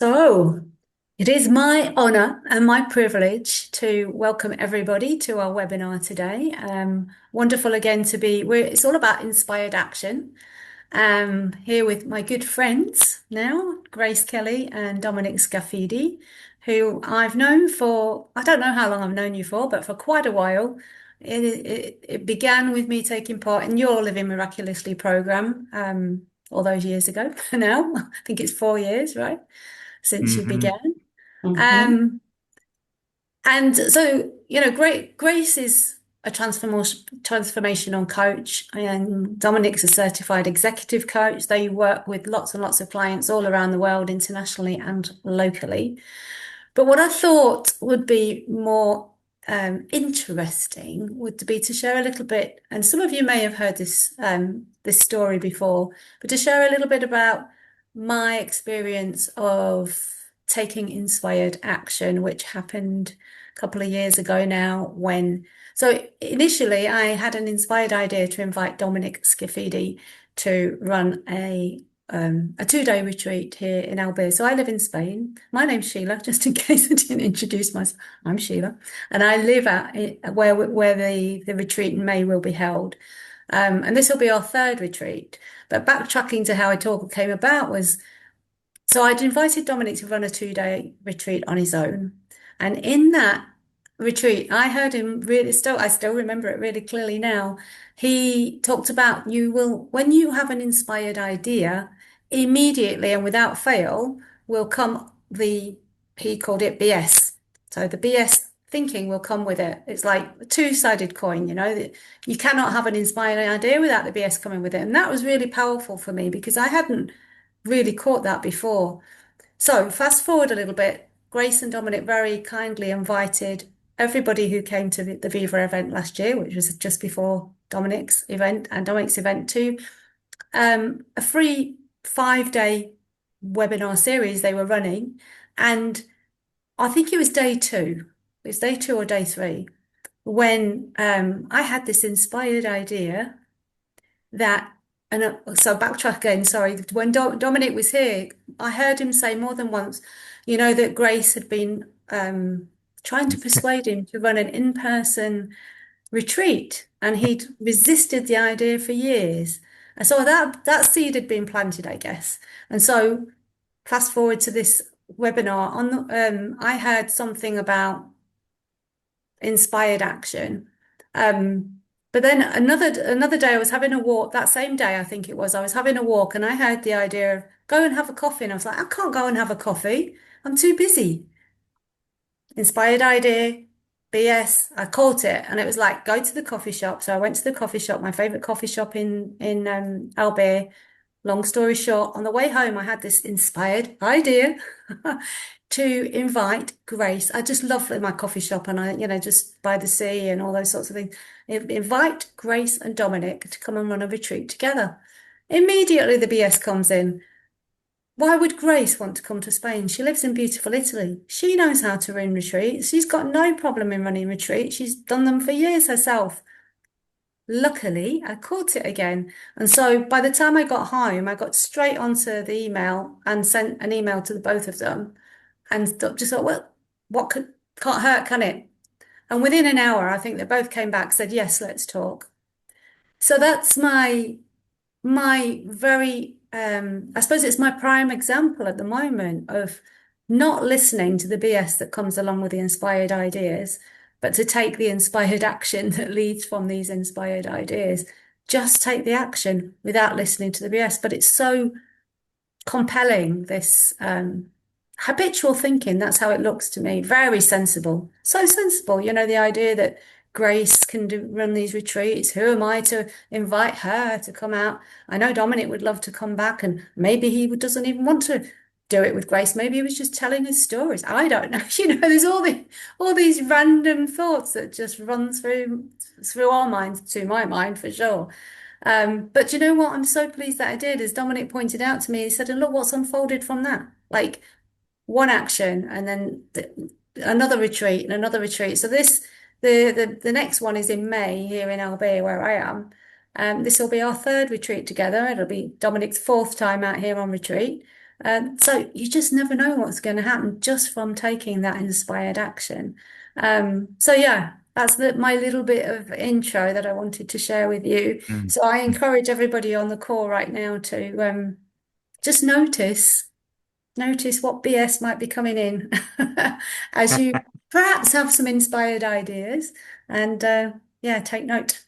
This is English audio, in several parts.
So, it is my honor and my privilege to welcome everybody to our webinar today. Wonderful again to be, it's all about inspired action. Here with my good friends now, Grace Kelly and Dominic Scafidi, who I've known for, I don't know how long I've known you for, but for quite a while. It began with me taking part in your Living Miraculously program all those years ago now. I think it's 4 years, right? Since you hmm began. hmm Um, and so, Grace is a transformational coach, and Dominic's a certified executive coach. They work with lots and lots of clients all around the world, internationally and locally. But what I thought would be more interesting would be to share a little bit, and some of you may have heard this story before, but to share a little bit about my experience of taking inspired action, which happened a couple of years ago now. So initially I had an inspired idea to invite Dominic Scafidi to run a 2-day retreat here in Albania. So I live in Spain. My name's Sheila, just in case I didn't introduce myself. I'm Sheila, and I live at where the retreat in May will be held. And this will be our third retreat. But backtracking to how it all came about was, so I'd invited Dominic to run a 2-day retreat on his own. And in that retreat, I heard him really I still remember it really clearly now. He talked about when you have an inspired idea, immediately and without fail will come he called it BS. So the BS thinking will come with it. It's like a two-sided coin, that you cannot have an inspired idea without the BS coming with it. And that was really powerful for me because I hadn't really caught that before. So fast forward a little bit, Grace and Dominic very kindly invited everybody who came to the Viva event last year, which was just before Dominic's event and Dominic's event, to a free 5-day webinar series they were running. And I think it was day two. It was day two or day three when I had this inspired idea that, and so backtrack again, sorry, when Dominic was here, I heard him say more than once, that Grace had been trying to persuade him to run an in-person retreat, and he'd resisted the idea for years. And so that seed had been planted, I guess. And so fast forward to this webinar I heard something about inspired action. But then another day I was having a walk, that same day I think it was, I was having a walk and I had the idea of go and have a coffee. And I was like, I can't go and have a coffee. I'm too busy. Inspired idea, BS. I caught it and it was like, go to the coffee shop. So I went to the coffee shop, my favorite coffee shop in Albert. Long story short, on the way home, I had this inspired idea to invite Grace. I just love my coffee shop and just by the sea and all those sorts of things. Invite Grace and Dominic to come and run a retreat together. Immediately the BS comes in. Why would Grace want to come to Spain? She lives in beautiful Italy. She knows how to run retreats. She's got no problem in running retreats. She's done them for years herself. Luckily, I caught it again. And so by the time I got home, I got straight onto the email and sent an email to the both of them and just thought, well, can't hurt, can it? And within an hour, I think they both came back, said, yes, let's talk. So that's my very I suppose it's my prime example at the moment of not listening to the BS that comes along with the inspired ideas, but to take the inspired action that leads from these inspired ideas. Just take the action without listening to the BS. But it's so compelling, this habitual thinking. That's how it looks to me. Very sensible. So sensible. The idea that Grace can run these retreats. Who am I to invite her to come out? I know Dominic would love to come back, and maybe he doesn't even want to do it with Grace. Maybe he was just telling his stories. I don't know. There's all these random thoughts that just run through our minds, to my mind for sure. But you know what? I'm so pleased that I did. As Dominic pointed out to me, he said, and look what's unfolded from that. Like one action and then another retreat and another retreat. So the next one is in May here in Albania where I am. This will be our third retreat together. It'll be Dominic's fourth time out here on retreat. So you just never know what's going to happen just from taking that inspired action. So yeah, that's my little bit of intro that I wanted to share with you. Mm. So I encourage everybody on the call right now to just notice what BS might be coming in as you perhaps have some inspired ideas and yeah, take note.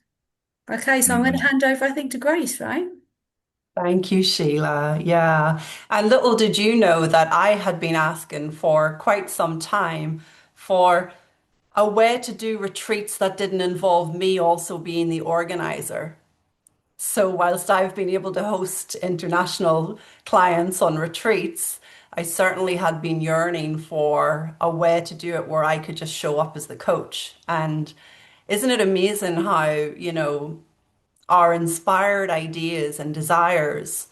Okay, so I'm going to Mm. hand over, I think, to Grace, right? Thank you, Sheila. Yeah. And little did you know that I had been asking for quite some time for a way to do retreats that didn't involve me also being the organizer. So, whilst I've been able to host international clients on retreats, I certainly had been yearning for a way to do it where I could just show up as the coach. And isn't it amazing how, our inspired ideas and desires,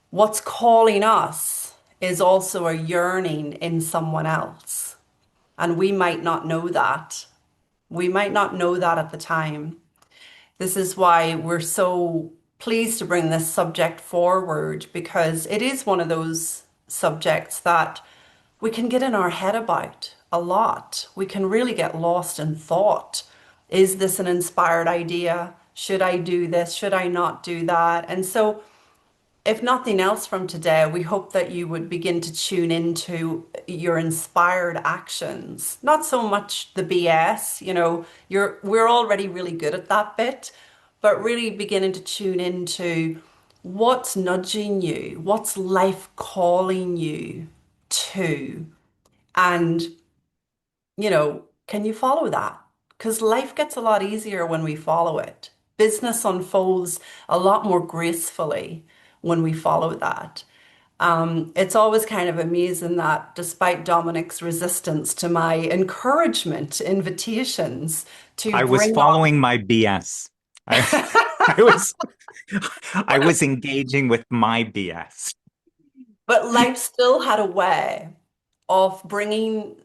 what's calling us is also a yearning in someone else. And we might not know that. We might not know that at the time. This is why we're so pleased to bring this subject forward because it is one of those subjects that we can get in our head about a lot. We can really get lost in thought. Is this an inspired idea? Should I do this? Should I not do that? And so if nothing else from today, we hope that you would begin to tune into your inspired actions, not so much the BS, we're already really good at that bit, but really beginning to tune into what's nudging you, what's life calling you to, and can you follow that? Because life gets a lot easier when we follow it. Business unfolds a lot more gracefully when we follow that. It's always kind of amazing that despite Dominic's resistance to my encouragement, invitations to I was bring following my BS. I, I was I was engaging with my BS. but life still had a way of bringing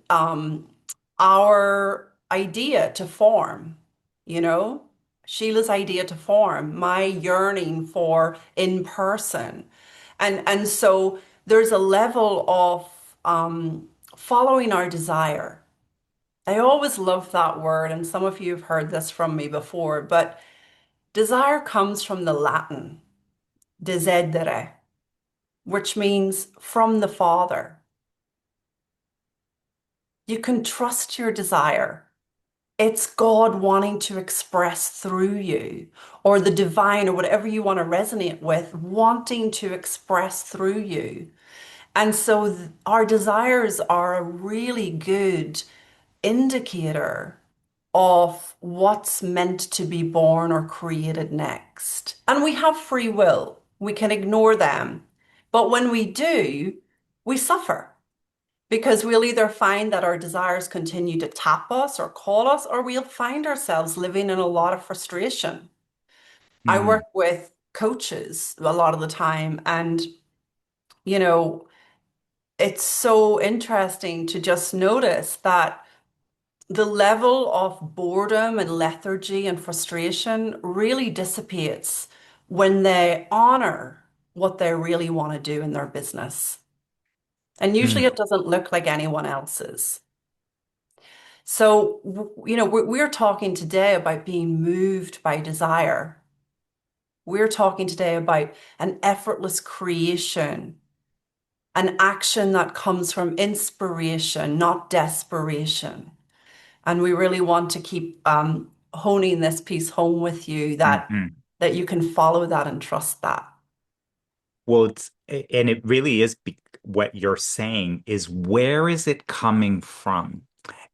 our idea to form, you know, Sheila's idea to form, my yearning for in person. And so there's a level of following our desire. I always love that word, and some of you have heard this from me before, but desire comes from the Latin desidere, which means from the Father. You can trust your desire. It's God wanting to express through you, or the divine, or whatever you want to resonate with, wanting to express through you. And so our desires are a really good indicator of what's meant to be born or created next. And we have free will, we can ignore them. But when we do, we suffer because we'll either find that our desires continue to tap us or call us, or we'll find ourselves living in a lot of frustration. I Mm. work with coaches a lot of the time, and you know, it's so interesting to just notice that the level of boredom and lethargy and frustration really dissipates when they honor what they really want to do in their business. And usually Mm. it doesn't look like anyone else's. So, we're talking today about being moved by desire. We're talking today about an effortless creation, an action that comes from inspiration, not desperation. And we really want to keep honing this piece home with you Mhm. that you can follow that and trust that. Well, and it really is what you're saying is where is it coming from?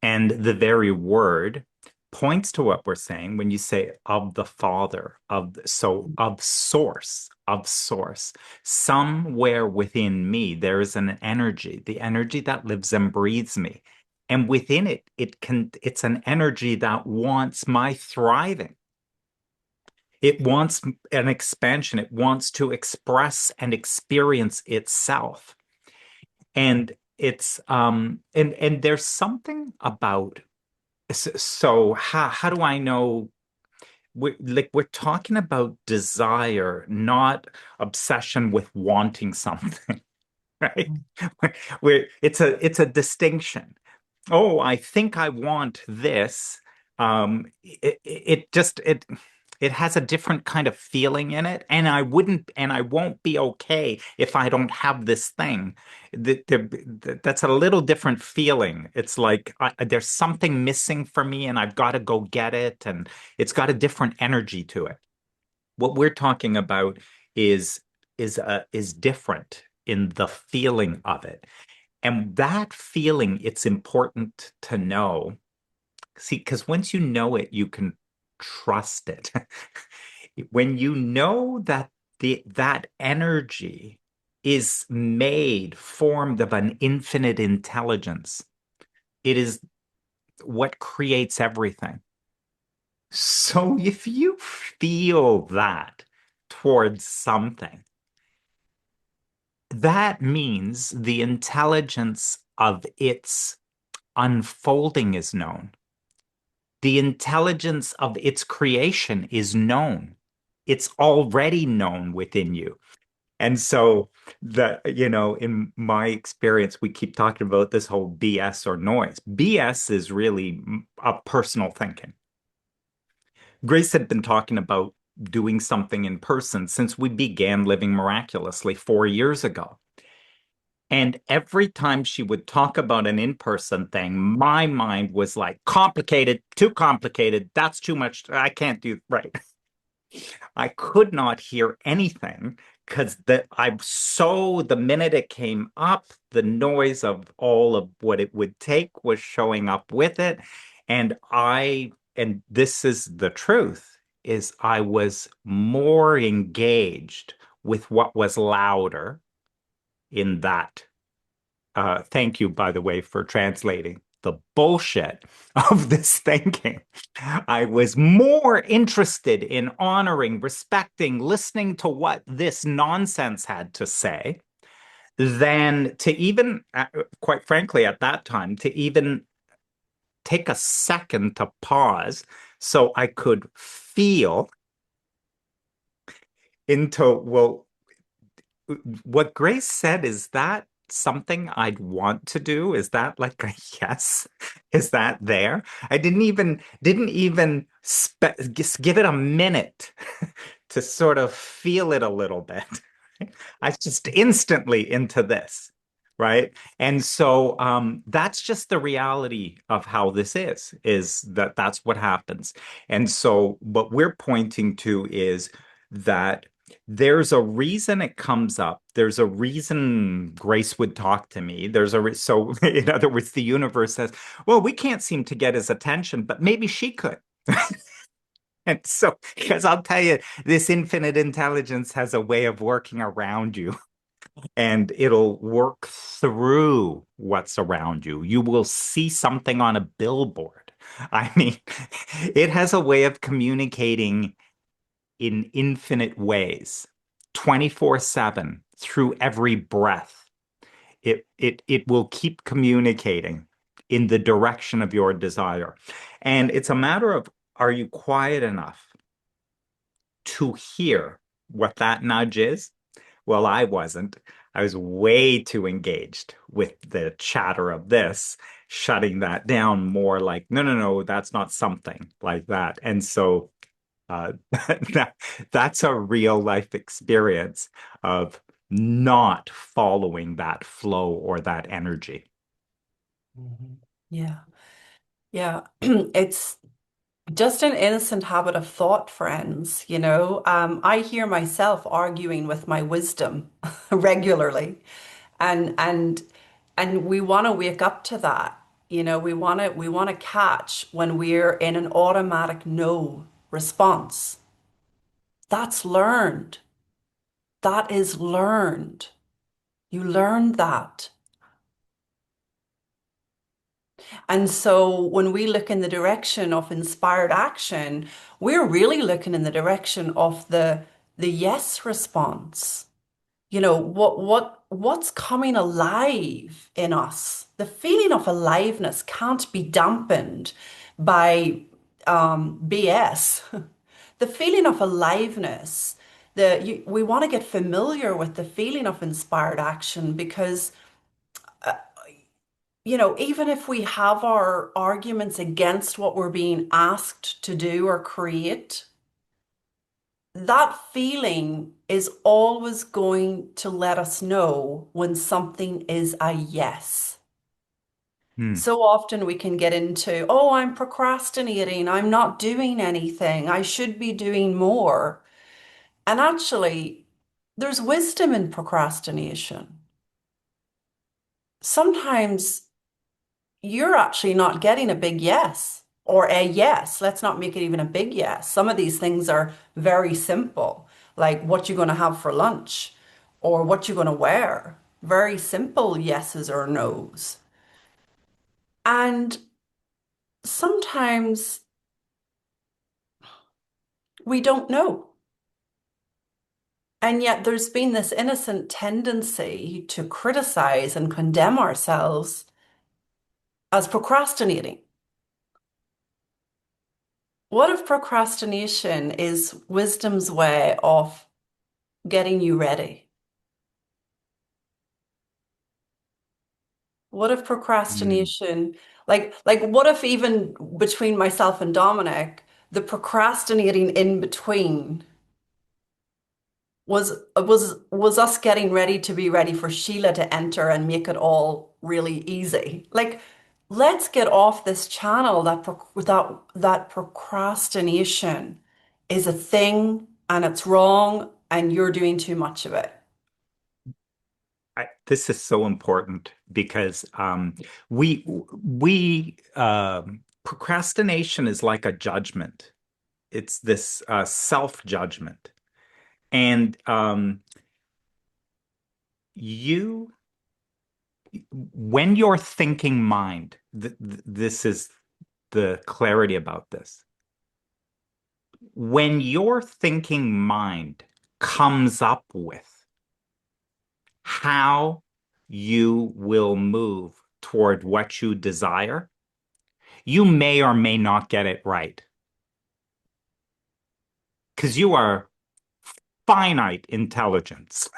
And the very word points to what we're saying when you say of the Father, so of source. Somewhere within me, there is an energy, the energy that lives and breathes me. And within it, it's an energy that wants my thriving. It wants an expansion. It wants to express and experience itself. And and there's something about so how do I know we're talking about desire, not obsession with wanting something. right? It's a distinction. Oh, I think I want this. It has a different kind of feeling in it, and I won't be okay if I don't have this thing. That's a little different feeling. It's like there's something missing for me, and I've got to go get it, and it's got a different energy to it. What we're talking about is is different in the feeling of it. And that feeling, it's important to know. See, because once you know it, you can trust it. When you know that that energy is formed of an infinite intelligence, it is what creates everything. So if you feel that towards something, that means the intelligence of its unfolding is known. The intelligence of its creation is known. It's already known within you. And so in my experience, we keep talking about this whole BS or noise. BS is really a personal thinking. Grace had been talking about doing something in person since we began Living Miraculously 4 years ago. And every time she would talk about an in-person thing, my mind was like, complicated, too complicated. That's too much. I can't do right. I could not hear anything because the minute it came up, the noise of all of what it would take was showing up with it. And this is the truth, is I was more engaged with what was louder in that. Thank you, by the way, for translating the bullshit of this thinking. I was more interested in honoring, respecting, listening to what this nonsense had to say than to even, quite frankly, at that time, to even take a second to pause so I could feel into, well, what Grace said, is that something I'd want to do? Is that like a yes? Is that there? I didn't even just give it a minute to sort of feel it a little bit. I was just instantly into this, right? And so that's just the reality of how this is that that's what happens. And so what we're pointing to is that there's a reason it comes up. There's a reason Grace would talk to me. So in other words, the universe says, well, we can't seem to get his attention, but maybe she could. And so, because I'll tell you, this infinite intelligence has a way of working around you, and it'll work through what's around you. You will see something on a billboard. I mean, it has a way of communicating in infinite ways, 24/7, through every breath. It will keep communicating in the direction of your desire. And it's a matter of, are you quiet enough to hear what that nudge is? Well, I wasn't. I was way too engaged with the chatter of this, shutting that down, more like, no, no, no, that's not something like that. And so uh, that, that's a real life experience of not following that flow or that energy. Mhm. Yeah. Yeah. It's just an innocent habit of thought, friends. I hear myself arguing with my wisdom regularly, and and and we want to wake up to that. We want to catch when we're in an automatic no response. That's learned. That is learned. You learn that. And so when we look in the direction of inspired action, we're really looking in the direction of the yes response. What's coming alive in us? The feeling of aliveness can't be dampened by BS. The feeling of aliveness, we want to get familiar with the feeling of inspired action because even if we have our arguments against what we're being asked to do or create, that feeling is always going to let us know when something is a yes. Hmm. So often we can get into, oh, I'm procrastinating, I'm not doing anything, I should be doing more. And actually, there's wisdom in procrastination. Sometimes you're actually not getting a big yes or a yes. Let's not make it even a big yes. Some of these things are very simple, like what you're going to have for lunch or what you're going to wear. Very simple yeses or nos. And sometimes we don't know. And yet there's been this innocent tendency to criticize and condemn ourselves as procrastinating. What if procrastination is wisdom's way of getting you ready? What if Hmm. procrastination, what if even between myself and Dominic, the procrastinating in between was us getting ready to be ready for Sheila to enter and make it all really easy. Like, let's get off this channel that procrastination is a thing and it's wrong and you're doing too much of it. This is so important because we procrastination is like a judgment. It's this self-judgment. And you, when your thinking mind, this is the clarity about this. When your thinking mind comes up with how you will move toward what you desire, you may or may not get it right because you are finite intelligence.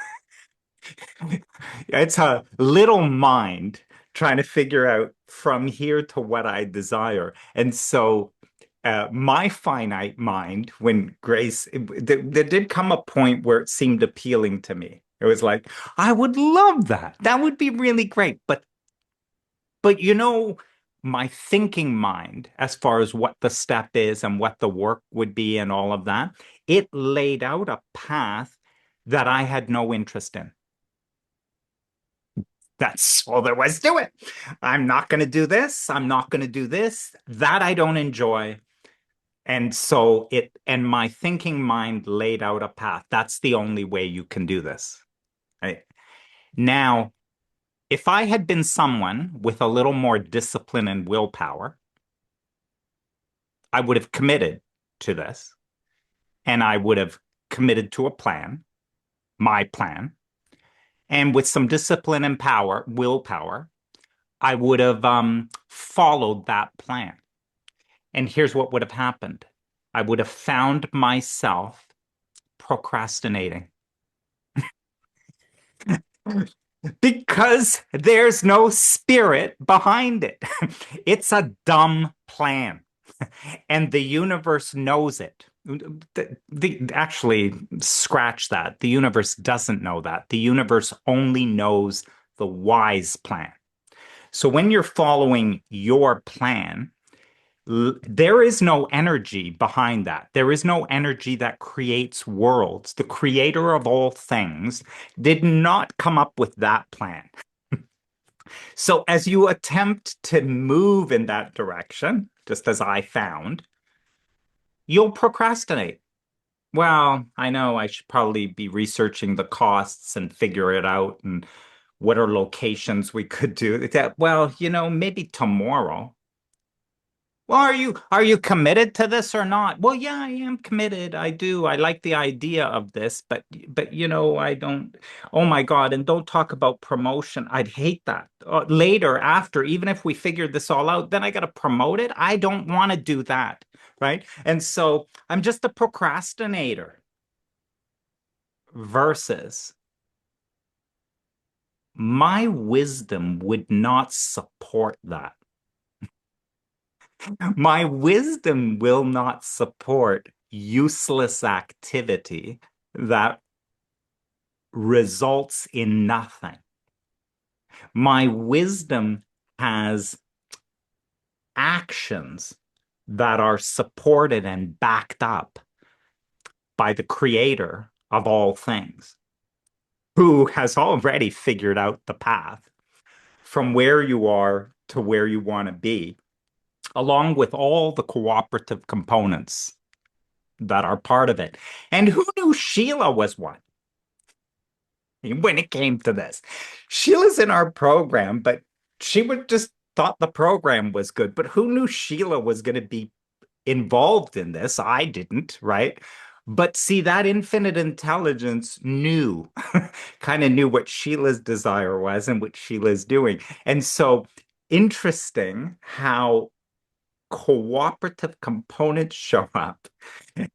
It's a little mind trying to figure out from here to what I desire. And so my finite mind, when Grace, there did come a point where it seemed appealing to me. It was like, I would love that. That would be really great. But my thinking mind, as far as what the step is and what the work would be and all of that, it laid out a path that I had no interest in. That's all there was to it. I'm not going to do this. I'm not going to do this. That I don't enjoy. And my thinking mind laid out a path. That's the only way you can do this. Right? Now, if I had been someone with a little more discipline and willpower, I would have committed to this and I would have committed to a plan, my plan. And with some discipline and willpower, I would have followed that plan. And here's what would have happened. I would have found myself procrastinating because there's no spirit behind it. It's a dumb plan. And the universe knows it. Actually, scratch that. The universe doesn't know that. The universe only knows the wise plan. So when you're following your plan, there is no energy behind that. There is no energy that creates worlds. The creator of all things did not come up with that plan. So as you attempt to move in that direction, just as I found, you'll procrastinate. Well, I know I should probably be researching the costs and figure it out and what are locations we could do. Well, maybe tomorrow. Well, are you committed to this or not? Well, yeah, I am committed. I do. I like the idea of this, but I don't. Oh my God, and don't talk about promotion. I'd hate that. Later, after, even if we figured this all out, then I got to promote it. I don't want to do that, right? And so I'm just a procrastinator. versus my wisdom would not support that. My wisdom will not support useless activity that results in nothing. My wisdom has actions that are supported and backed up by the creator of all things, who has already figured out the path from where you are to where you want to be, along with all the cooperative components that are part of it. And who knew Sheila was one when it came to this? Sheila's in our program, but she would just thought the program was good. But who knew Sheila was going to be involved in this? I didn't, right? But see, that infinite intelligence knew, kind of knew what Sheila's desire was and what Sheila's doing. And so interesting how cooperative components show up.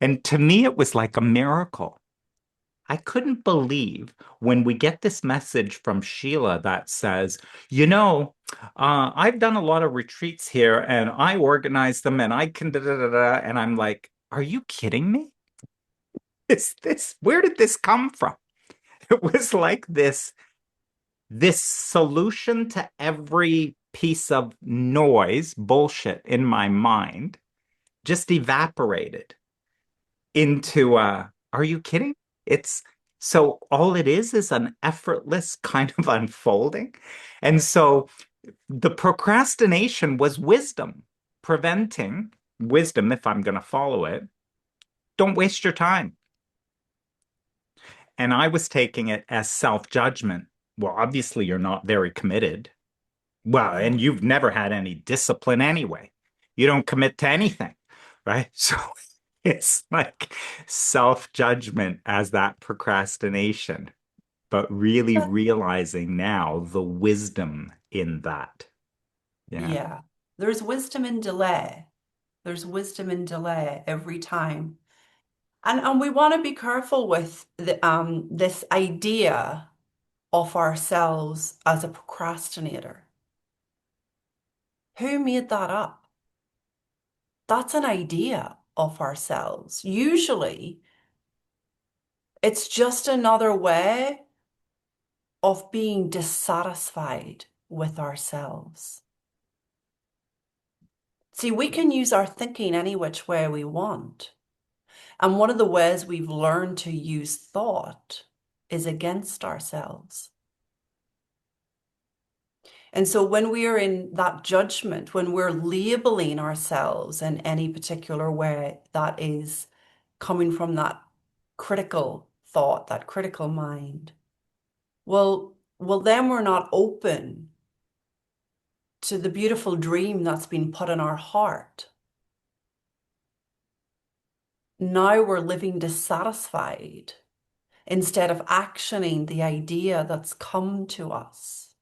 And to me, it was like a miracle. I couldn't believe when we get this message from Sheila that says, I've done a lot of retreats here and I organize them and I can da da da da. And I'm like, are you kidding me? Where did this come from? It was like this solution to every piece of noise, bullshit in my mind just evaporated into are you kidding? It's so all it is an effortless kind of unfolding. And so the procrastination was wisdom, preventing wisdom, if I'm going to follow it, don't waste your time. And I was taking it as self-judgment. Well, obviously you're not very committed. Well, Yeah. and you've never had any discipline anyway. You don't commit to anything, right? So it's like self-judgment as that procrastination, but really realizing now the wisdom in that. Yeah. Yeah. There's wisdom in delay. There's wisdom in delay every time. And we want to be careful with this idea of ourselves as a procrastinator. Who made that up? That's an idea of ourselves. Usually, it's just another way of being dissatisfied with ourselves. See, we can use our thinking any which way we want. And one of the ways we've learned to use thought is against ourselves. And so when we are in that judgment, when we're labeling ourselves in any particular way that is coming from that critical thought, that critical mind, well, then we're not open to the beautiful dream that's been put in our heart. Now we're living dissatisfied instead of actioning the idea that's come to us.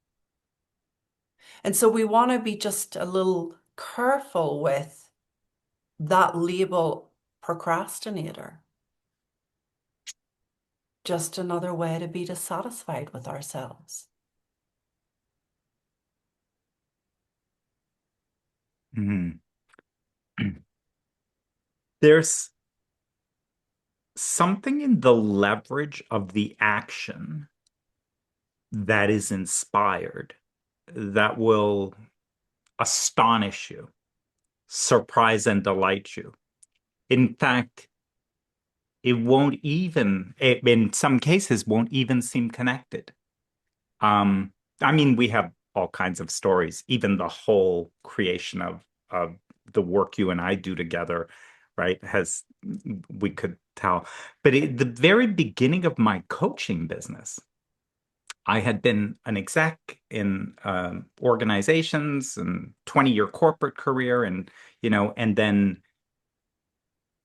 And so we want to be just a little careful with that label procrastinator. Just another way to be dissatisfied with ourselves. Mhm. There's something in the leverage of the action that is inspired that will astonish you, surprise and delight you. In fact, it won't even, in some cases, won't even seem connected. Um, I mean, we have all kinds of stories, even the whole creation of the work you and I do together, right? We could tell. But at the very beginning of my coaching business, I had been an exec in organizations and 20-year corporate career, and then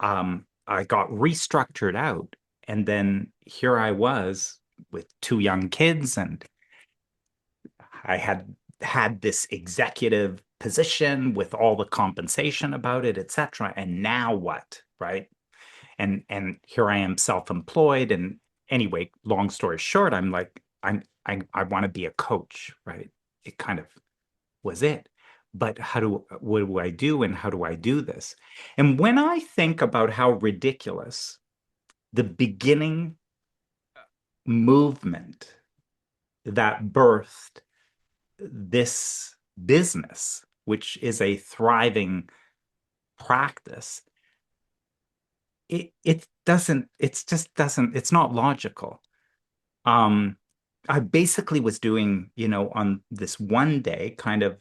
I got restructured out. And then here I was with two young kids, and I had this executive position with all the compensation about it, etc. And now what, right? And here I am self-employed, and anyway, long story short, I'm like, I want to be a coach, right? It kind of was it. But what do I do and how do I do this? And when I think about how ridiculous the beginning movement that birthed this business, which is a thriving practice, it doesn't, it's just doesn't, it's not logical. Um, I basically was doing, on this one day, kind of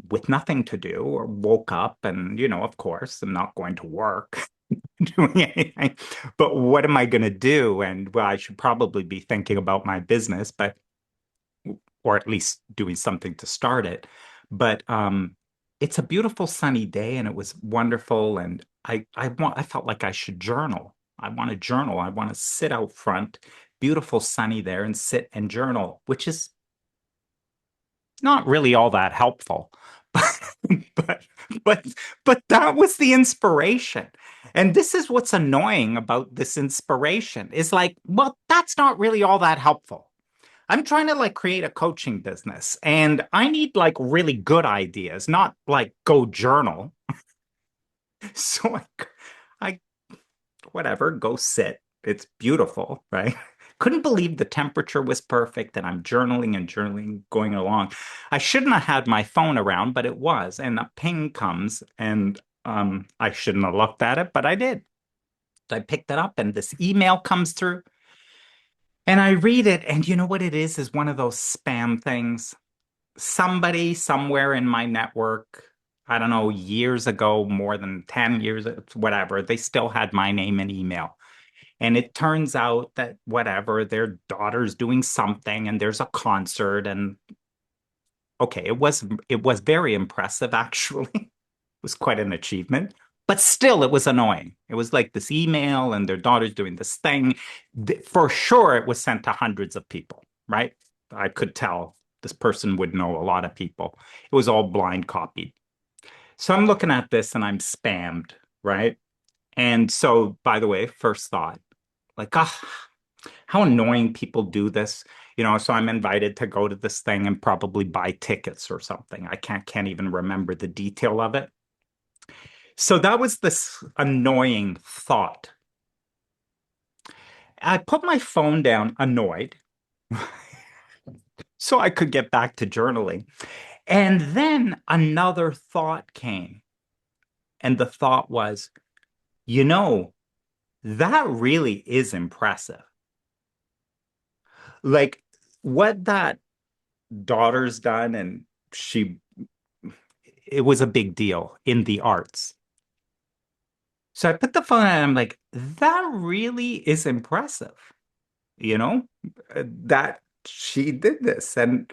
with nothing to do, or woke up and, of course, I'm not going to work doing anything. But what am I going to do? And well, I should probably be thinking about my business, but or at least doing something to start it. But it's a beautiful sunny day and it was wonderful. And I felt like I should journal. I want to journal. I want to sit out front, beautiful sunny there and sit and journal, which is not really all that helpful. But but but that was the inspiration. And this is what's annoying about this inspiration is like, well, that's not really all that helpful. I'm trying to like create a coaching business and I need like really good ideas, not like go journal. So I whatever, go sit. It's beautiful, right? Couldn't believe the temperature was perfect and I'm journaling and journaling going along. I shouldn't have had my phone around, but it was. And a ping comes and I shouldn't have looked at it, but I did. So I picked it up and this email comes through and I read it. And you know what it is one of those spam things. Somebody somewhere in my network, I don't know, years ago, more than 10 years, whatever, they still had my name and email. And it turns out that whatever, their daughter's doing something and there's a concert and okay, it was very impressive actually. It was quite an achievement. But still, it was annoying. It was like this email and their daughter's doing this thing. For sure, it was sent to hundreds of people, right? I could tell this person would know a lot of people. It was all blind copied. So I'm looking at this and I'm spammed, right? And so, by the way, first thought, like, ah, how annoying people do this. So I'm invited to go to this thing and probably buy tickets or something. I can't even remember the detail of it. So that was this annoying thought. I put my phone down, annoyed, so I could get back to journaling. And then another thought came. And the thought was, you know, that really is impressive. Like what that daughter's done, and it was a big deal in the arts. So I put the phone and I'm like, that really is impressive, you know, that she did this. And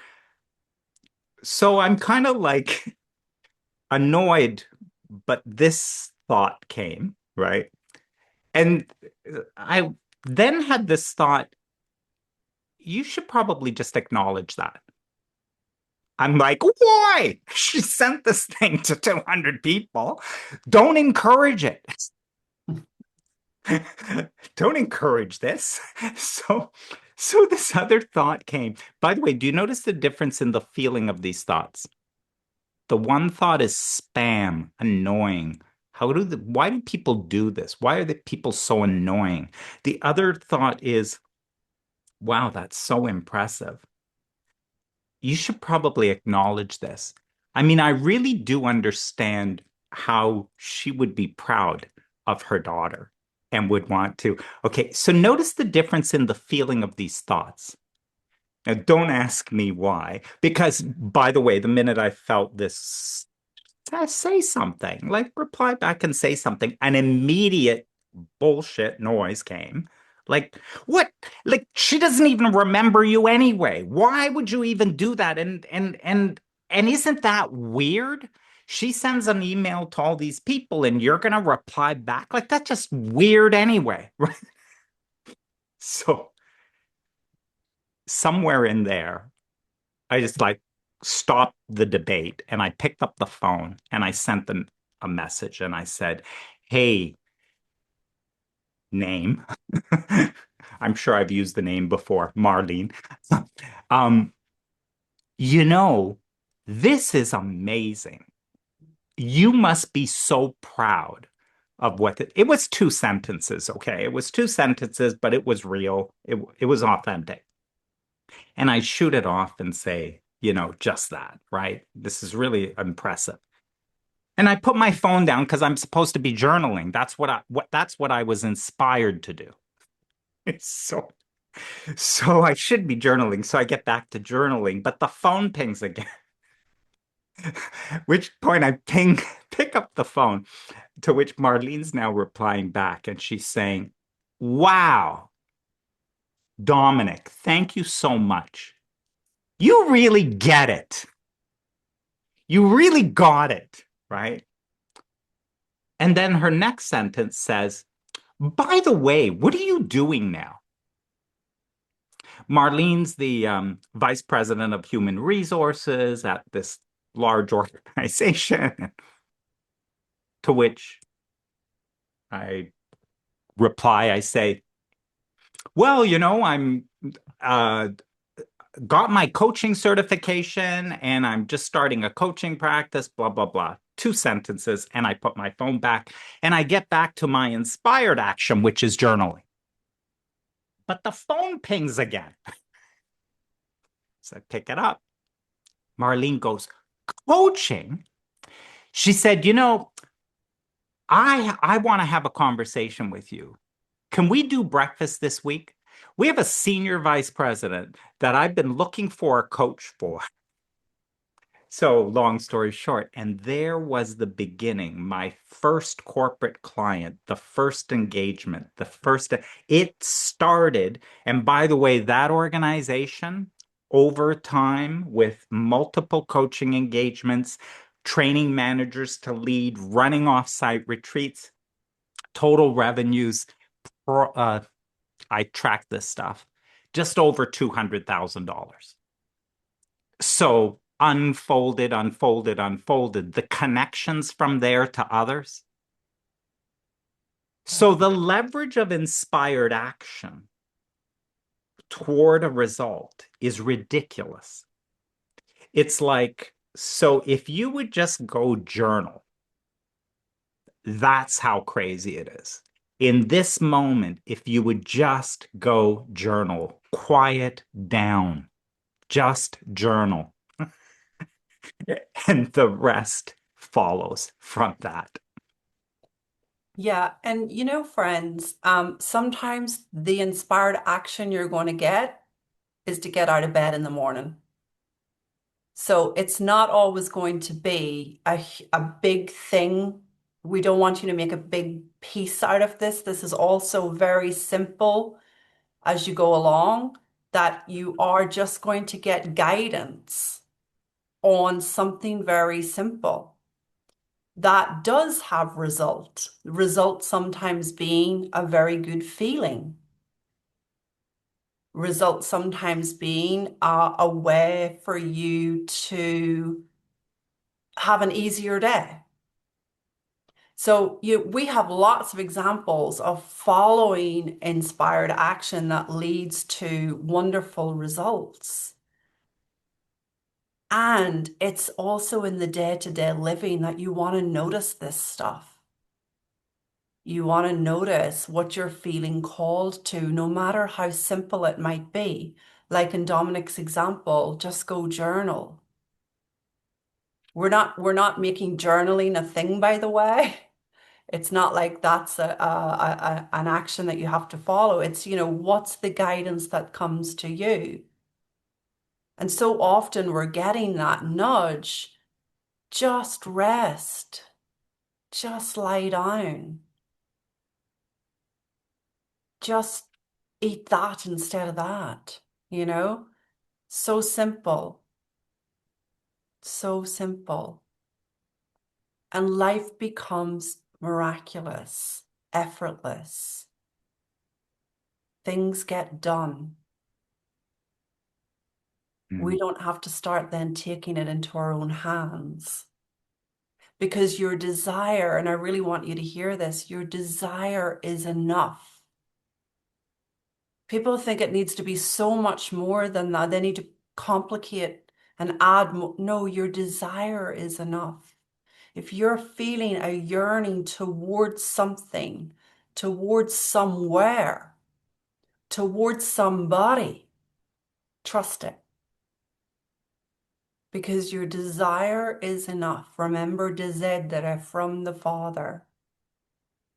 so I'm kind of like annoyed, but this thought came, right? And I then had this thought, you should probably just acknowledge that. I'm like, why? She sent this thing to 200 people. Don't encourage it. Don't encourage this. So, so this other thought came. By the way, do you notice the difference in the feeling of these thoughts? The one thought is spam, annoying. Why do people do this? Why are the people so annoying? The other thought is, wow, that's so impressive. You should probably acknowledge this. I mean, I really do understand how she would be proud of her daughter and would want to. Okay, so notice the difference in the feeling of these thoughts. Now, don't ask me why, because by the way, the minute I felt this, say something, like reply back and say something, an immediate bullshit noise came. Like, what? Like, she doesn't even remember you anyway. Why would you even do that? And isn't that weird? She sends an email to all these people and you're gonna reply back. Like, that's just weird anyway, right? So somewhere in there, I just like stopped the debate and I picked up the phone and I sent them a message and I said, hey, name. I'm sure I've used the name before, Marlene. Um, you know, this is amazing. You must be so proud of what it was 2 sentences, okay? It was 2 sentences, but it was real. It was authentic. And I shoot it off and say, just that, right? This is really impressive. And I put my phone down because I'm supposed to be journaling. That's what I was inspired to do. It's so I should be journaling. So I get back to journaling, but the phone pings again. Which point I pick up the phone, to which Marlene's now replying back, and she's saying, "Wow, Dominic, thank you so much. You really get it. You really got it, right?" And then her next sentence says, "By the way, what are you doing now?" Marlene's the vice president of human resources at this large organization, to which I reply, I say, "Well, I'm uh, got my coaching certification and I'm just starting a coaching practice, blah, blah, blah." 2 sentences, and I put my phone back and I get back to my inspired action, which is journaling. But the phone pings again. So I pick it up. Marlene goes, "Coaching?" She said, I want to have a conversation with you. Can we do breakfast this week? We have a senior vice president that I've been looking for a coach for. So, long story short, and there was the beginning, my first corporate client, the first engagement, it started. And by the way, that organization, over time, with multiple coaching engagements, training managers to lead, running off-site retreats, total revenues, uh, I tracked this stuff, just over $200,000. So unfolded, unfolded, unfolded, the connections from there to others. So the leverage of inspired action toward a result is ridiculous. It's like, so if you would just go journal, that's how crazy it is. In this moment, if you would just go journal, quiet down, just journal, and the rest follows from that. Yeah, and friends, sometimes the inspired action you're going to get is to get out of bed in the morning. So it's not always going to be a big thing. We don't want you to make a big piece out of this. This is also very simple as you go along, that you are just going to get guidance on something very simple that does have result. Result sometimes being a very good feeling. Result sometimes being a way for you to have an easier day. So we have lots of examples of following inspired action that leads to wonderful results. And it's also in the day-to-day living that you want to notice this stuff. You want to notice what you're feeling called to, no matter how simple it might be. Like in Dominic's example, just go journal. We're not making journaling a thing, by the way. It's not like that's an action that you have to follow. It's, what's the guidance that comes to you? And so often we're getting that nudge, just rest, just lie down, just eat that instead of that, you know? So simple, so simple. And life becomes miraculous, effortless. Things get done. We Mm. don't have to start then taking it into our own hands. Because your desire, and I really want you to hear this, your desire is enough. People think it needs to be so much more than that. They need to complicate and add more. No, your desire is enough. If you're feeling a yearning towards something, towards somewhere, towards somebody, trust it. Because your desire is enough. Remember, desidera from the Father.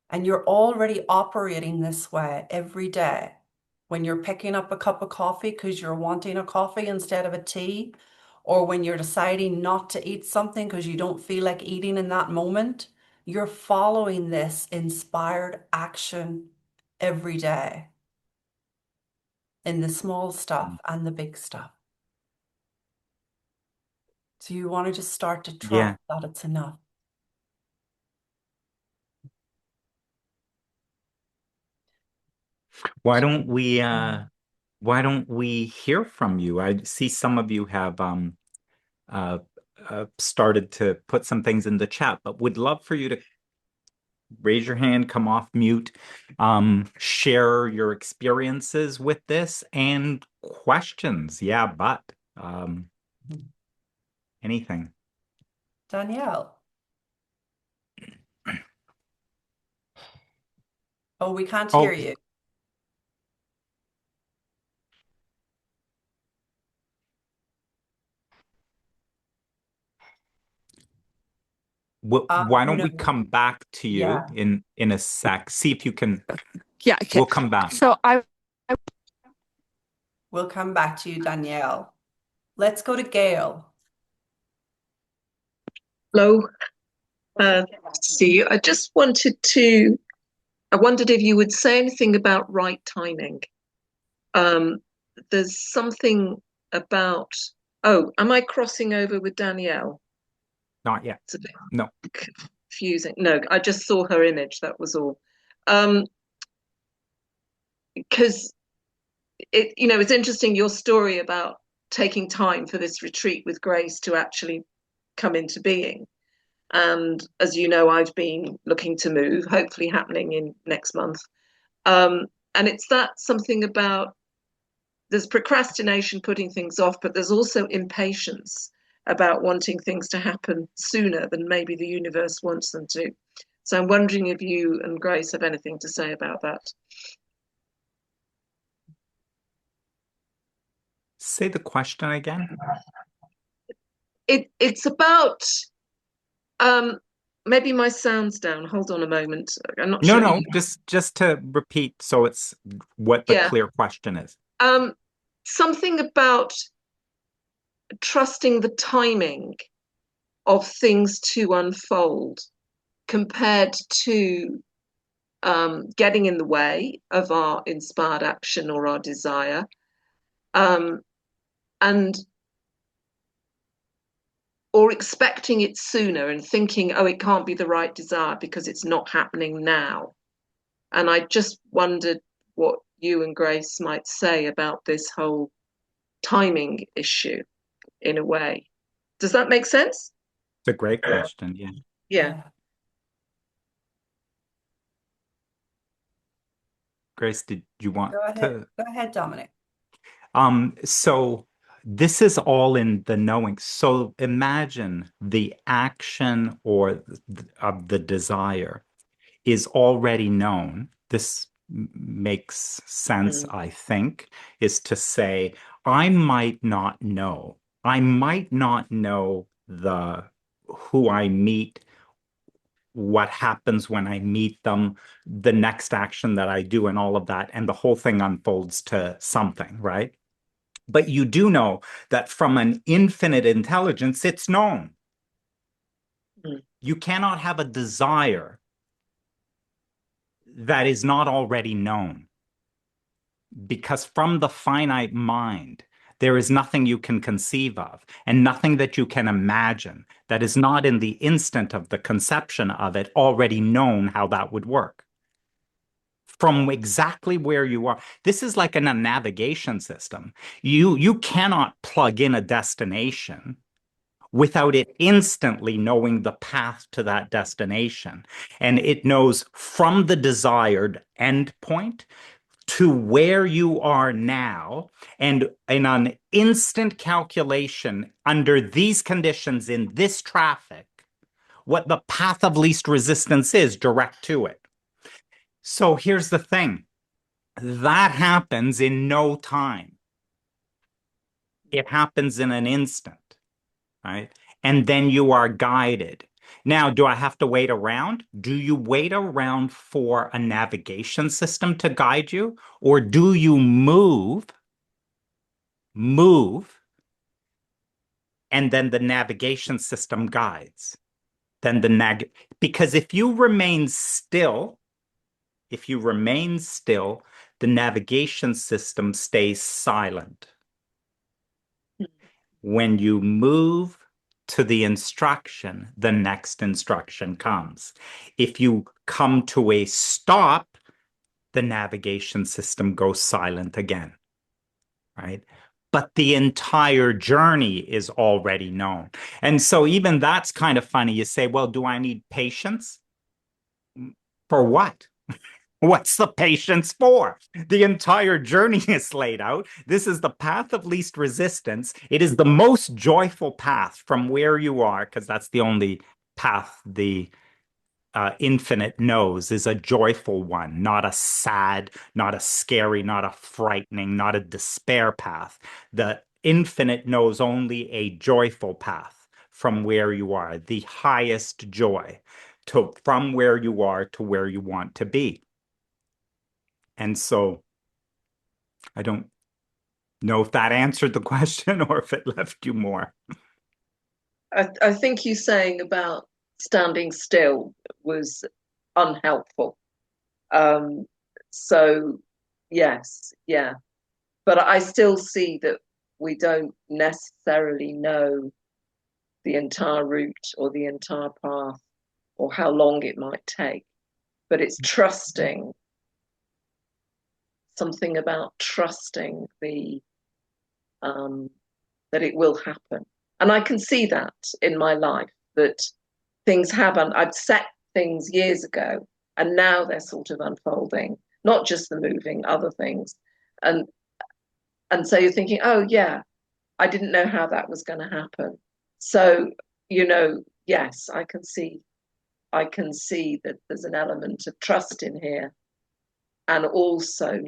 And you're already operating this way every day. When you're picking up a cup of coffee because you're wanting a coffee instead of a tea, or when you're deciding not to eat something because you don't feel like eating in that moment, you're following this inspired action every day in the small stuff and the big stuff. So you want to just start to trust Yeah. that it's enough. Why don't we hear from you? I see some of you have uh, started to put some things in the chat, but would love for you to raise your hand, come off mute, share your experiences with this and questions. Yeah, but anything. Danielle. Oh, we can't hear Oh, you. why don't we No. come back to you Yeah. in a sec? See if you can. Yeah, okay. We'll come back. So We'll come back to you, Danielle. Let's go to Gail. Hello, see you. I wondered if you would say anything about right timing. Um, there's something about, oh, am I crossing over with Danielle? Not yet. It's a bit No. confusing. No, I just saw her image, that was all. Because it's interesting your story about taking time for this retreat with Grace to actually come into being. And as you know, I've been looking to move, hopefully happening in next month. And it's that something about there's procrastination, putting things off, but there's also impatience about wanting things to happen sooner than maybe the universe wants them to. So I'm wondering if you and Grace have anything to say about that. Say the question again. It's about maybe my sound's down. Hold on a moment. I'm not No, sure. no, just to repeat so it's what the Yeah. clear question is. Something about trusting the timing of things to unfold compared to getting in the way of our inspired action or our desire, um, and or expecting it sooner and thinking, oh, it can't be the right desire because it's not happening now. And I just wondered what you and Grace might say about this whole timing issue in a way. Does that make sense? It's a great question. Yeah. Yeah. Grace, did you want Go ahead. to? Go ahead, Dominic. So this is all in the knowing. So imagine the action or of the desire is already known. This makes sense, Mm. I think, is to say, I might not know. I might not know the who I meet, what happens when I meet them, the next action that I do, and all of that. And the whole thing unfolds to something, right? But you do know that from an infinite intelligence, it's known. Mm. You cannot have a desire that is not already known, because from the finite mind, there is nothing you can conceive of and nothing that you can imagine that is not in the instant of the conception of it already known how that would work. From exactly where you are. This is like in a navigation system. You cannot plug in a destination without it instantly knowing the path to that destination. And it knows from the desired endpoint to where you are now, and in an instant calculation under these conditions in this traffic, what the path of least resistance is direct to it. So here's the thing. That happens in no time. It happens in an instant, right? And then you are guided. Now, do I have to wait around? Do you wait around for a navigation system to guide you? Or do you move, and then the navigation system guides? Then because if you remain still, the navigation system stays silent. When you move to the instruction, the next instruction comes. If you come to a stop, the navigation system goes silent again, right? But the entire journey is already known. And so even that's kind of funny. You say, well, do I need patience? For what? What's the patience for? The entire journey is laid out. This is the path of least resistance. It is the most joyful path from where you are, because that's the only path the infinite knows is a joyful one, not a sad, not a scary, not a frightening, not a despair path. The infinite knows only a joyful path from where you are, the highest joy from where you are to where you want to be. And so I don't know if that answered the question or if it left you more. I think you saying about standing still was unhelpful. Um, so yes, yeah. But I still see that we don't necessarily know the entire route or the entire path or how long it might take. But it's trusting, something about trusting the that it will happen. And I can see that in my life, that things happen. I've set things years ago and now they're sort of unfolding, not just the moving, other things. And so you're thinking, oh yeah, I didn't know how that was going to happen. So, yes, I can see that there's an element of trust in here, and also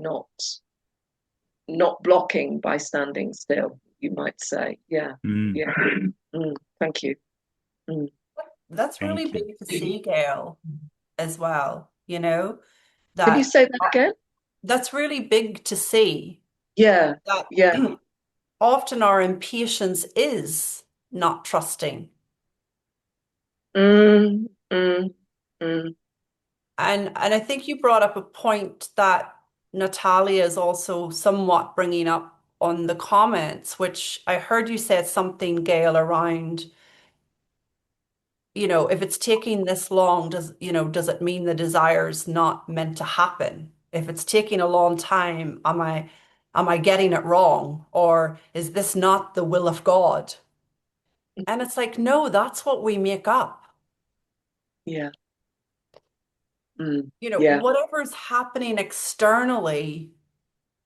not blocking by standing still, you might say. Yeah. Mm, Yeah. Thank you. Mm. That's really thank you. big to see, Gail, as well, Can you that say that again? that's really big to see Yeah. that Yeah. often our impatience is not trusting. Mm, mm, mm. And I think you brought up a point that Natalia is also somewhat bringing up on the comments, which I heard you said something, Gail, around, if it's taking this long, does it mean the desire's not meant to happen? If it's taking a long time, am I getting it wrong? Or is this not the will of God? And it's like, no, that's what we make up. Yeah. Yeah. Whatever's happening externally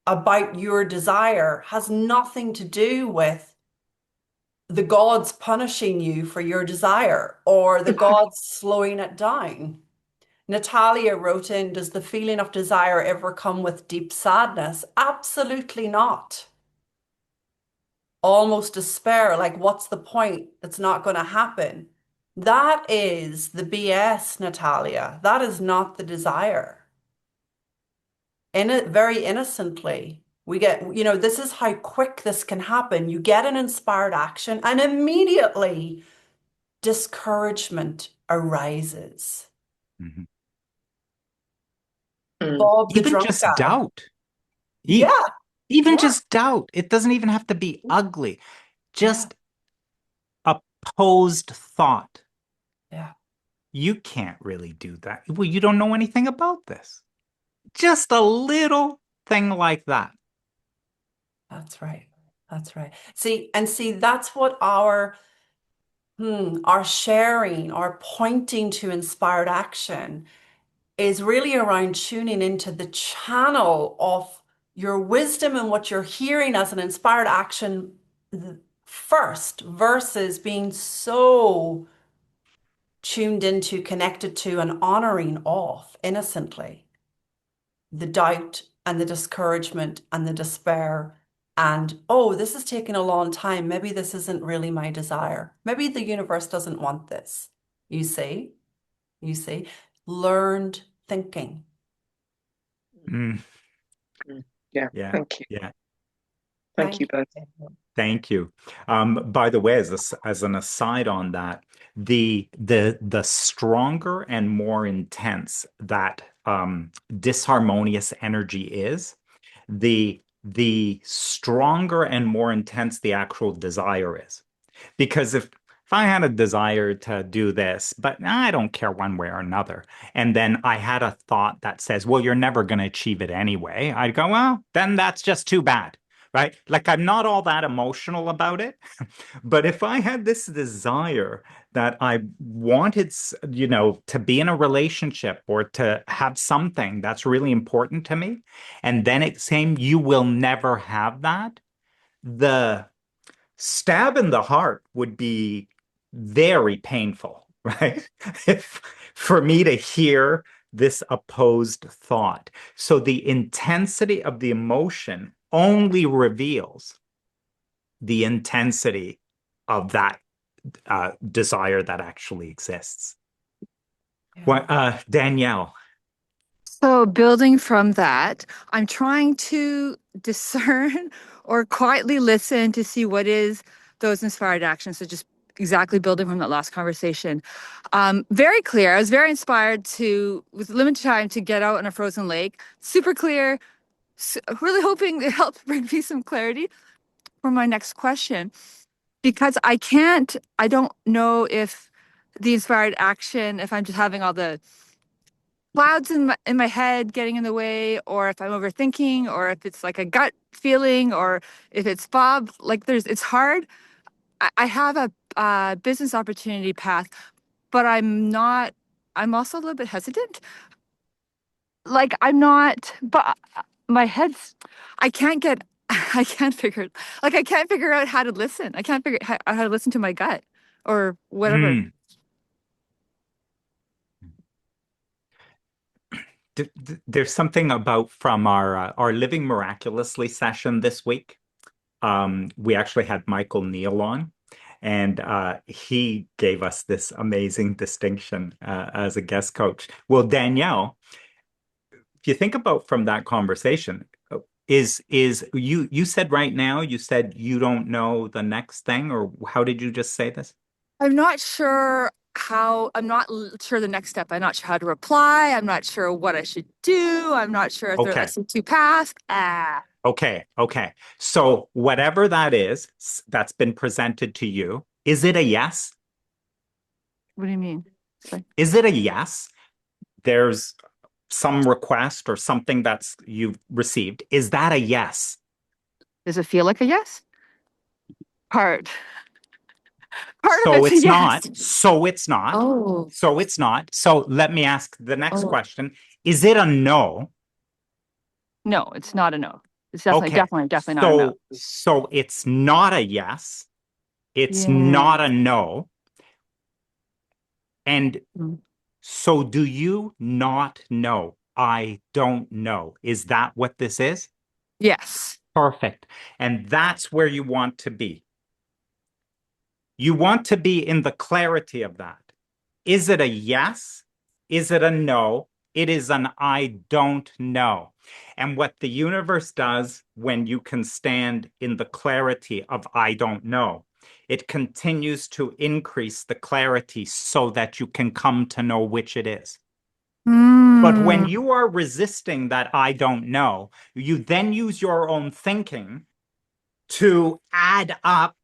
about your desire has nothing to do with the gods punishing you for your desire or the gods slowing it down. Natalia wrote in, does the feeling of desire ever come with deep sadness? Absolutely not. Almost despair, like what's the point? It's not going to happen. That is the BS, Natalia. That is not the desire. In it, very innocently, we get, this is how quick this can happen. You get an inspired action and immediately discouragement arises. Mhm. Bob the Even drunk just guy. doubt. Yeah, Even yeah, just doubt. It doesn't even have to be ugly. yeah, Just opposed thought. yeah. You can't really do that. Well, you don't know anything about this. Just a little thing like that. That's right. That's right. See, that's what our sharing, our pointing to inspired action. is really around tuning into the channel of your wisdom and what you're hearing as an inspired action first versus being so tuned into, connected to, and honoring off innocently the doubt and the discouragement and the despair. And, oh, this is taking a long time. Maybe this isn't really my desire. Maybe the universe doesn't want this. You see? You see? Learned thinking. Mm, Yeah, yeah, thank you. yeah. Thank you Thank both. you. Thank you. By the way, as an aside on that, the stronger and more intense that disharmonious energy is, the stronger and more intense the actual desire is. Because if I had a desire to do this, but I don't care one way or another, and then I had a thought that says, well, you're never going to achieve it anyway, I'd go, well, then that's just too bad, right? Like I'm not all that emotional about it. But if I had this desire that I wanted, to be in a relationship or to have something that's really important to me, and then it's saying you will never have that, the stab in the heart would be very painful, right? If for me to hear this opposed thought. So the intensity of the emotion only reveals the intensity of that desire that actually exists. Yeah. What, Danielle? So, building from that, I'm trying to discern or quietly listen to see what is those inspired actions. So, just exactly building from that last conversation. Very clear. I was very inspired to, with limited time, to get out on a frozen lake. Super clear. Really hoping it helps bring me some clarity for my next question because I don't know if the inspired action, if I'm just having all the clouds in my head getting in the way, or if I'm overthinking, or if it's like a gut feeling, or if it's Bob, like it's hard. I have a business opportunity path, but I'm also a little bit hesitant. Like I'm not, but my head's, I can't get, I can't figure, like I can't figure out how to listen. I can't figure out how to listen to my gut or whatever. Mm. There's something about from our Living Miraculously session this week. We actually had Michael Neal on, and he gave us this amazing distinction as a guest coach. Well, Danielle, if you think about from that conversation, is you said right now, you said you don't know the next thing, or how did you just say this? I'm not sure I'm not sure the next step. I'm not sure how to reply. I'm not sure what I should do. I'm not sure if there are Okay. lessons to pass. Ah, Okay, okay. So whatever that is that's been presented to you, is it a yes? what do you mean? Sorry. Is it a yes? There's some request or something that's you've received. Is that a yes? Does it feel like a yes? Part. Part of So it's a it's yes. not. So it's not. Oh, So it's not. So let me ask the next oh. question. Is it a no? No, it's not a no. It's Okay. definitely not a no. So it's not a yes. It's Yeah. not a no. And Mm. so do you not know? I don't know. Is that what this is? Yes. Perfect. And that's where you want to be. You want to be in the clarity of that. Is it a yes? Is it a no? It is an I don't know. And what the universe does when you can stand in the clarity of I don't know, it continues to increase the clarity so that you can come to know which it is. But when Mm. you are resisting that I don't know, you then use your own thinking to add up.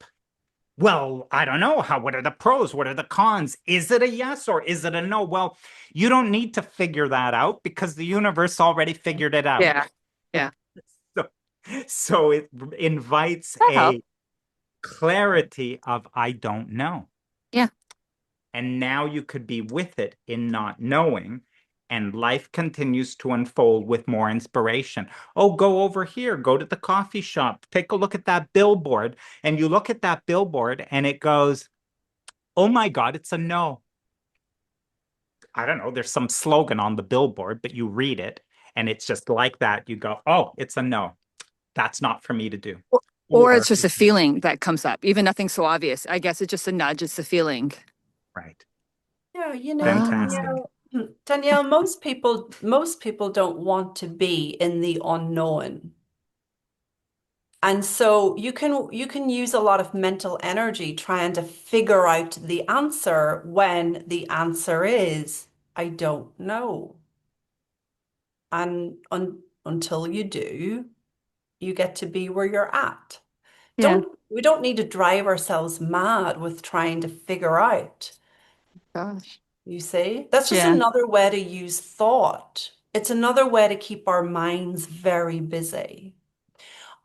Well, I don't know. What are the pros? What are the cons? Is it a yes or is it a no? Well, you don't need to figure that out because the universe already figured it out. Yeah. Yeah. So, so it invites That helped. a clarity of I don't know. Yeah. And now you could be with it in not knowing. and life continues to unfold with more inspiration. Oh, go over here, go to the coffee shop, take a look at that billboard. And you look at that billboard and it goes, oh my God, it's a no. I don't know, there's some slogan on the billboard, but you read it and it's just like that. You go, oh, it's a no. That's not for me to do. Or it's Or, just a feeling that comes up, even nothing so obvious. I guess it's just a nudge, it's a feeling. right. Yeah, Fantastic. Danielle, most people don't want to be in the unknown. And so you can use a lot of mental energy trying to figure out the answer when the answer is, I don't know. And until you do, you get to be where you're at. Yeah. We don't need to drive ourselves mad with trying to figure out. Gosh. You see? That's just Yeah. another way to use thought. It's another way to keep our minds very busy.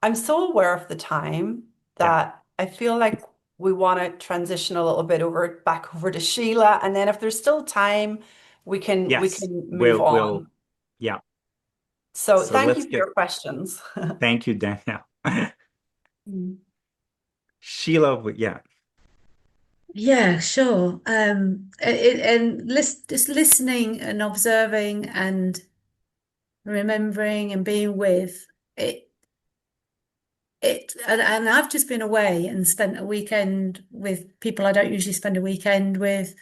I'm so aware of the time Yeah. that I feel like we want to transition a little bit back over to Sheila, and then if there's still time, we Yes. can move We'll on. yeah. So So thank you let's for get your questions. thank you, Danielle. Mm. Sheila, yeah. Yeah, sure. And just listening and observing and remembering and being with it. And I've just been away and spent a weekend with people I don't usually spend a weekend with,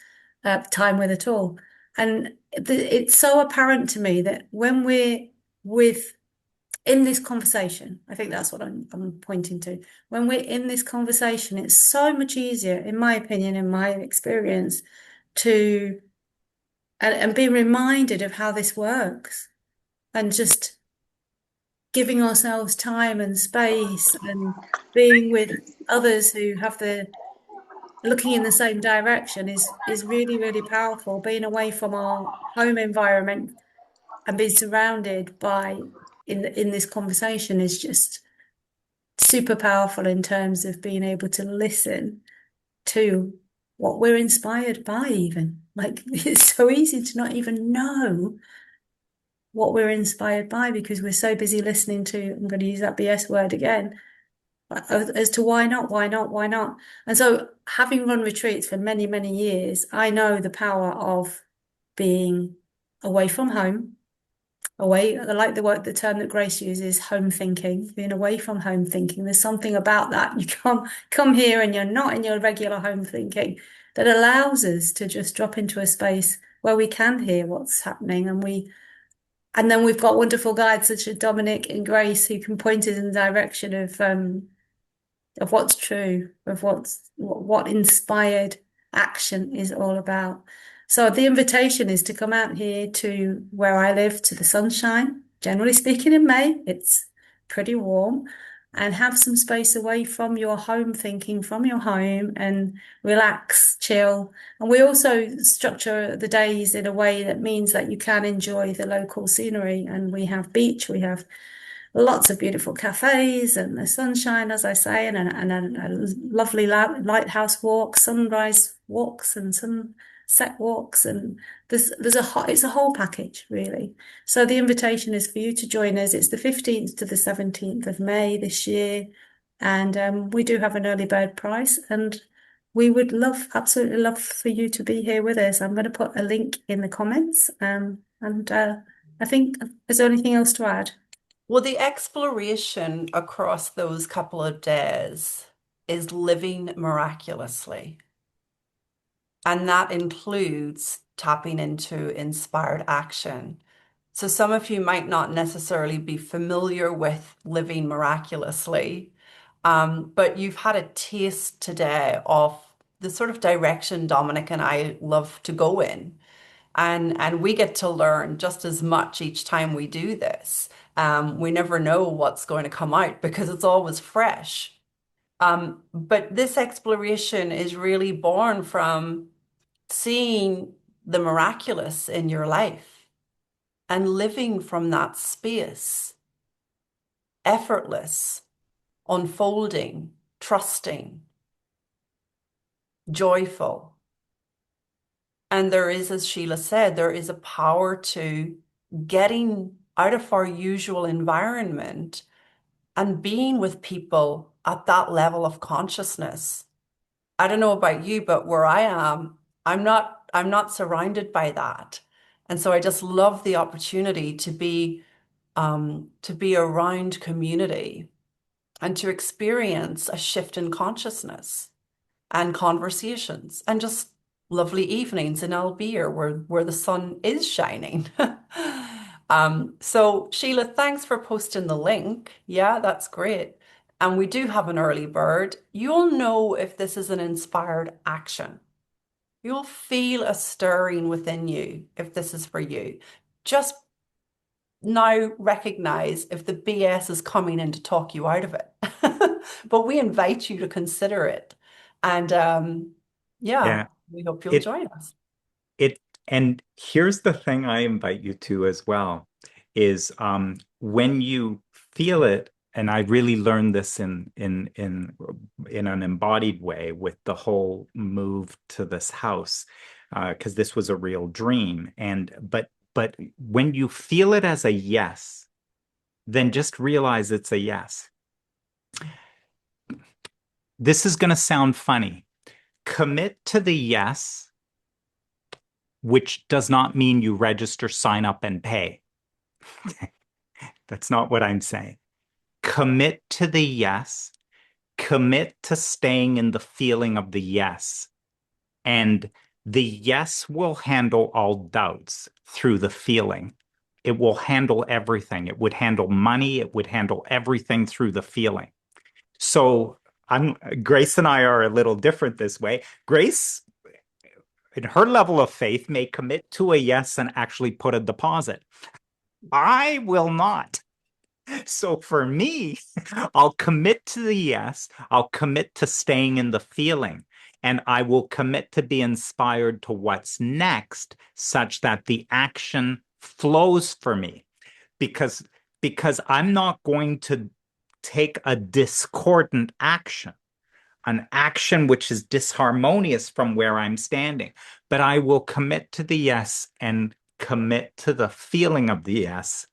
time with at all. And it's so apparent to me that when we're with in this conversation, I think that's what I'm pointing to. When we're in this conversation, it's so much easier, in my opinion, in my experience, to and be reminded of how this works and just giving ourselves time and space and being with others who have the looking in the same direction is really, really powerful. Being away from our home environment and being surrounded by in this conversation is just super powerful in terms of being able to listen to what we're inspired by, even. Like it's so easy to not even know what we're inspired by because we're so busy listening to, I'm going to use that BS word again, as to why not, why not, why not. And so, having run retreats for many, many years, I know the power of being away from home, away. I like the term that Grace uses, home thinking, being away from home thinking. There's something about that. You come here and you're not in your regular home thinking that allows us to just drop into a space where we can hear what's happening and then we've got wonderful guides such as Dominic and Grace who can point us in the direction of what's true, of what inspired action is all about. So the invitation is to come out here to where I live, to the sunshine. Generally speaking, in May, it's pretty warm, and have some space away from your home thinking, from your home, and relax, chill. And we also structure the days in a way that means that you can enjoy the local scenery. And we have beach, we have lots of beautiful cafes and the sunshine, as I say, and a lovely lighthouse walk, sunrise walks and sunset walks. And it's a whole package, really. So the invitation is for you to join us. It's the 15th to the 17th of May this year. And we do have an early bird price. And we would absolutely love for you to be here with us. I'm going to put a link in the comments. And I think, is there anything else to add? Well, the exploration across those couple of days is living miraculously. And that includes tapping into inspired action. So some of you might not necessarily be familiar with living miraculously, but you've had a taste today of the sort of direction Dominic and I love to go in. And we get to learn just as much each time we do this. We never know what's going to come out because it's always fresh. But this exploration is really born from seeing the miraculous in your life and living from that space, effortless, unfolding, trusting, joyful. And there is, as Sheila said, there is a power to getting out of our usual environment and being with people at that level of consciousness. I don't know about you, but where I am, I'm not surrounded by that. And so I just love the opportunity to be around community and to experience a shift in consciousness and conversations and just lovely evenings in Albir where the sun is shining. So Sheila, thanks for posting the link. Yeah, that's great. And we do have an early bird. You'll know if this is an inspired action. You'll feel a stirring within you if this is for you. Just now recognize if the BS is coming in to talk you out of it. But we invite you to consider it. And yeah, Yeah. we hope you'll It join us. it and here's the thing I invite you to as well is when you feel it, and I really learned this in an embodied way with the whole move to this house, because this was a real dream. And but when you feel it as a yes, then just realize it's a yes. This is going to sound funny. Commit to the yes, which does not mean you register, sign up, and pay. That's not what I'm saying. Commit to the yes, commit to staying in the feeling of the yes. And the yes will handle all doubts through the feeling. It will handle everything. It would handle money. It would handle everything through the feeling. So Grace and I are a little different this way. Grace, in her level of faith, may commit to a yes and actually put a deposit. I will not. So for me, I'll commit to the yes, I'll commit to staying in the feeling, and I will commit to be inspired to what's next, such that the action flows for me. Because because I'm not going to take a discordant action, an action which is disharmonious from where I'm standing, but I will commit to the yes and commit to the feeling of the yes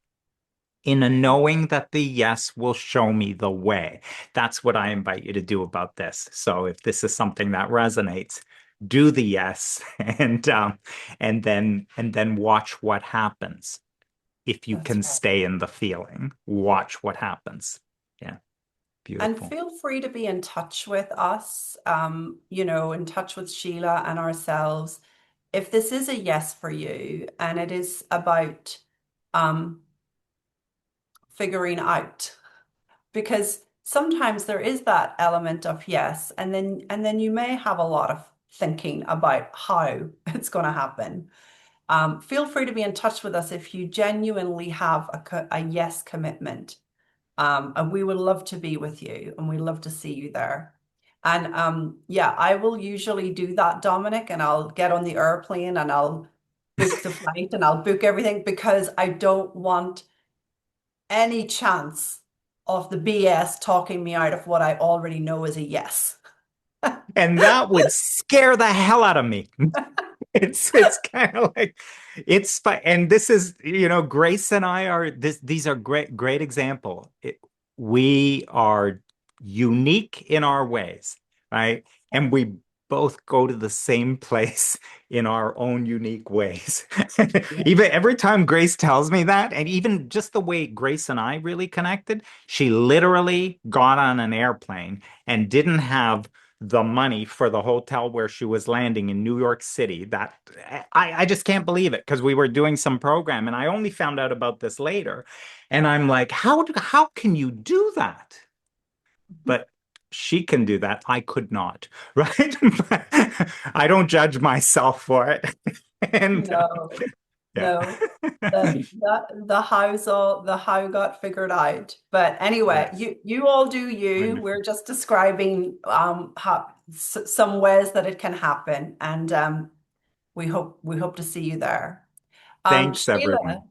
in a knowing that the yes will show me the way. That's what I invite you to do about this. So if this is something that resonates, do the yes and then watch what happens. If you That's can right. stay in the feeling, watch what happens. Yeah, And beautiful. feel free to be in touch with us, in touch with Sheila and ourselves. If this is a yes for you and it is about um, figuring out, because sometimes there is that element of yes, and then you may have a lot of thinking about how it's going to happen. Feel free to be in touch with us if you genuinely have a yes commitment. And we would love to be with you and we'd love to see you there. And yeah, I will usually do that, Dominic, and I'll get on the airplane and I'll book the flight and I'll book everything because I don't want any chance of the BS talking me out of what I already know is a yes. And that would scare the hell out of me. It's kind of like and this is, Grace and I are these are great example. We are unique in our ways, right? And we both go to the same place in our own unique ways. Yeah. Even every time Grace tells me that, and even just the way Grace and I really connected, she literally got on an airplane and didn't have the money for the hotel where she was landing in New York City. That I just can't believe it because we were doing some program and I only found out about this later. And I'm like, how can you do that? But she can do that. I could not, right? I don't judge myself for it. And No, yeah. no. The how got figured out. But anyway, Yes. you all do you. Wonderful. We're just describing some ways that it can happen, and we hope to see you there. Thanks, Sheila, everyone.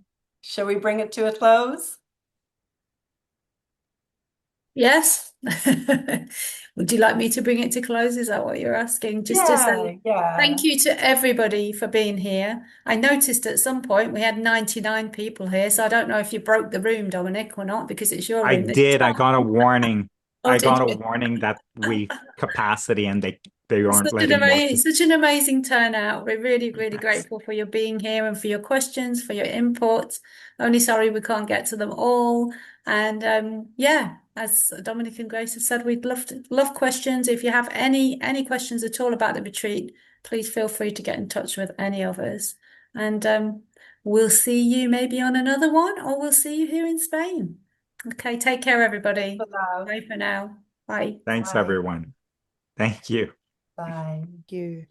shall we bring it to a close? Yes. Would you like me to bring it to close? Is that what you're asking? Just to Yeah, say thank yeah. you to everybody for being here. I noticed at some point we had 99 people here, so I don't know if you broke the room, Dominic, or not, because it's your I room that did. I got a warning. oh, I did got a you? warning that we capacity and they aren't letting more people. Such an amazing turnout. We're really, really grateful for your being here and for your questions, for your input. Only sorry we can't get to them all. And yeah, as Dominic and Grace have said, we'd love questions. If you have any questions at all about the retreat, please feel free to get in touch with any of us. And we'll see you maybe on another one, or we'll see you here in Spain. Okay, take care, everybody. For now. Bye for now. Bye. Thanks, Bye. everyone. Thank you. Bye. Thank you.